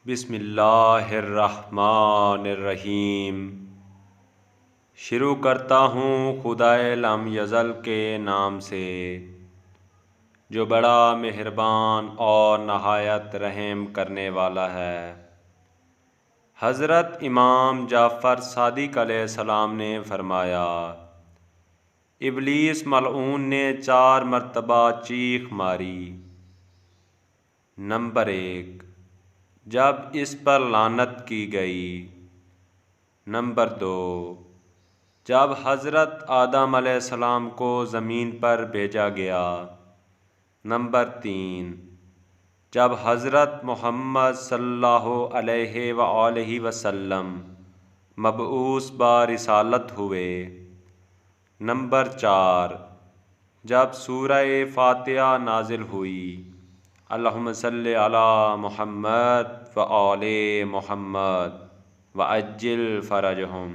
بسم اللہ الرحمن الرحیم۔ شروع کرتا ہوں خدائے لم یزل کے نام سے جو بڑا مہربان اور نہایت رحم کرنے والا ہے۔ حضرت امام جعفر صادق علیہ السلام نے فرمایا، ابلیس ملعون نے 4 مرتبہ چیخ ماری۔ نمبر 1، جب اس پر لعنت کی گئی۔ نمبر 2، جب حضرت آدم علیہ السلام کو زمین پر بھیجا گیا۔ نمبر 3، جب حضرت محمد صلی اللہ علیہ وآلہ وسلم مبعوث برسالت ہوئے۔ نمبر 4، جب سورہ فاتحہ نازل ہوئی، اللہم صلی علی محمد وآل محمد وعجل فرجہم۔